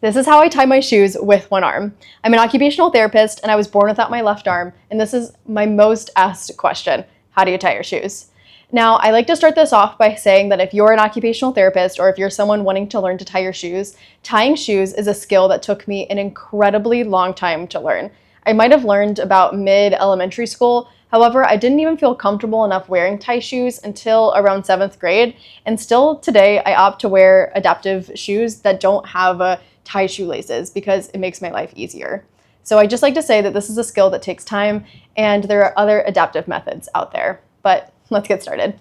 This is how I tie my shoes with one arm. I'm an occupational therapist and I was born without my left arm, and this is my most asked question. How do you tie your shoes? Now, I like to start this off by saying that if you're an occupational therapist or if you're someone wanting to learn to tie your shoes, tying shoes is a skill that took me an incredibly long time to learn. I might have learned about mid-elementary school. However, I didn't even feel comfortable enough wearing tie shoes until around 7th grade. And still today, I opt to wear adaptive shoes that don't have tie shoelaces because it makes my life easier. So I just like to say that this is a skill that takes time and there are other adaptive methods out there. But let's get started.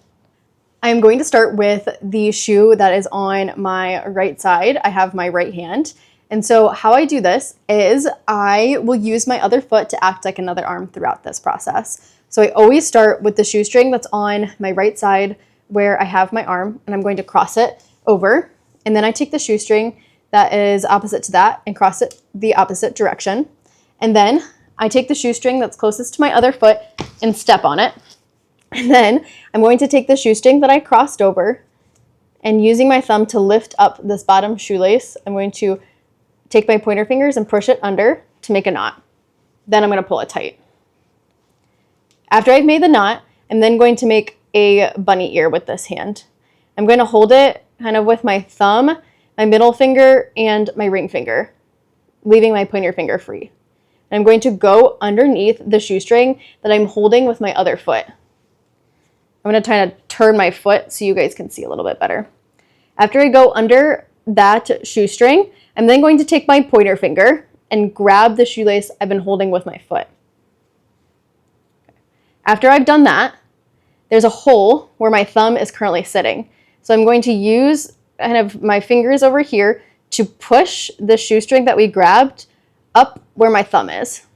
I'm going to start with the shoe that is on my right side. I have my right hand. And so how I do this is I will use my other foot to act like another arm throughout this process. So I always start with the shoestring that's on my right side where I have my arm, and I'm going to cross it over. And then I take the shoestring that is opposite to that and cross it the opposite direction. And then I take the shoestring that's closest to my other foot and step on it. And then I'm going to take the shoestring that I crossed over, and using my thumb to lift up this bottom shoelace, I'm going to take my pointer fingers and push it under to make a knot. Then I'm going to pull it tight. After I've made the knot, I'm then going to make a bunny ear with this hand. I'm going to hold it kind of with my thumb, my middle finger, and my ring finger, leaving my pointer finger free. And I'm going to go underneath the shoestring that I'm holding with my other foot. I'm going to try to turn my foot so you guys can see a little bit better. After I go under that shoestring, I'm then going to take my pointer finger and grab the shoelace I've been holding with my foot. After I've done that, there's a hole where my thumb is currently sitting. So I'm going to use kind of my fingers over here to push the shoestring that we grabbed up where my thumb is.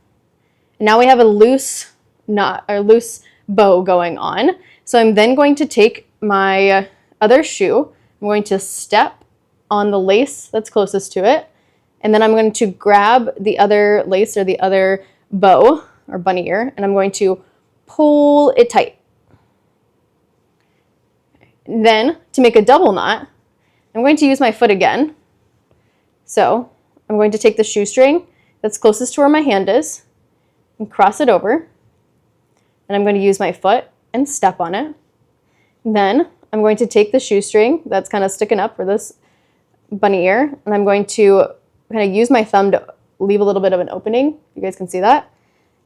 And now we have a loose knot or loose bow going on. So I'm then going to take my other shoe. I'm going to step on the lace that's closest to it. And then I'm going to grab the other lace or the other bow or bunny ear, and I'm going to pull it tight. Then to make a double knot, I'm going to use my foot again. So I'm going to take the shoestring that's closest to where my hand is and cross it over. And I'm going to use my foot and step on it. Then I'm going to take the shoestring that's kind of sticking up for this bunny ear, and I'm going to kind of use my thumb to leave a little bit of an opening. You guys can see that.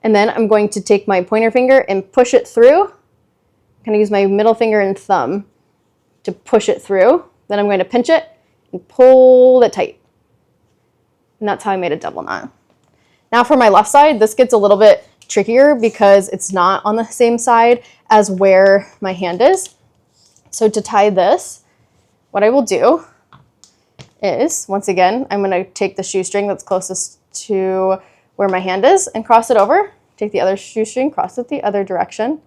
And then I'm going to take my pointer finger and push it through. Kind of use my middle finger and thumb to push it through. Then I'm going to pinch it and pull it tight. And that's how I made a double knot. Now for my left side, this gets a little bit trickier because it's not on the same side as where my hand is. So to tie this, what I will do is, once again, I'm going to take the shoestring that's closest to where my hand is and cross it over. Take the other shoestring, cross it the other direction,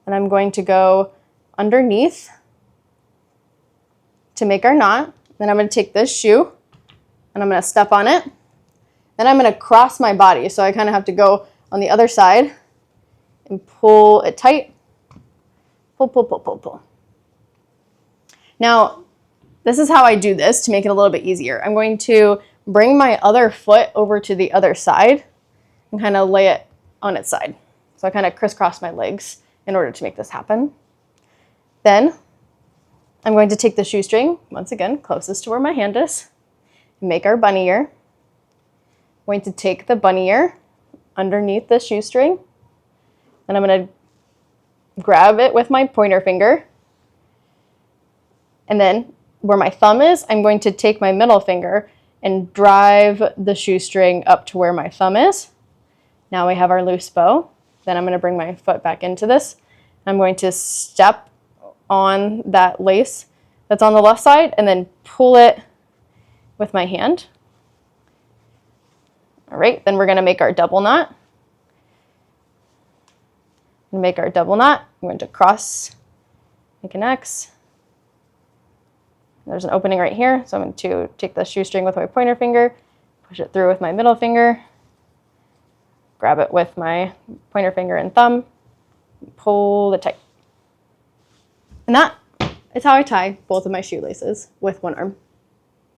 and I'm going to go underneath to make our knot. Then I'm going to take this shoe and I'm going to step on it. Then I'm going to cross my body, so I kind of have to go on the other side and pull it tight. Pull, pull, pull, pull, pull. Now, this is how I do this to make it a little bit easier. I'm going to bring my other foot over to the other side and kind of lay it on its side. So I kind of crisscross my legs in order to make this happen. Then I'm going to take the shoestring, once again, closest to where my hand is, and make our bunny ear. I'm going to take the bunny ear underneath the shoestring, and I'm going to grab it with my pointer finger. And then where my thumb is, I'm going to take my middle finger and drive the shoestring up to where my thumb is. Now we have our loose bow. Then I'm going to bring my foot back into this. I'm going to step on that lace that's on the left side and then pull it with my hand. All right, then we're going to make our double knot. Make our double knot. I'm going to cross, make an X. There's an opening right here, so I'm going to take the shoestring with my pointer finger, push it through with my middle finger, grab it with my pointer finger and thumb, pull it tight. And that is how I tie both of my shoelaces with one arm.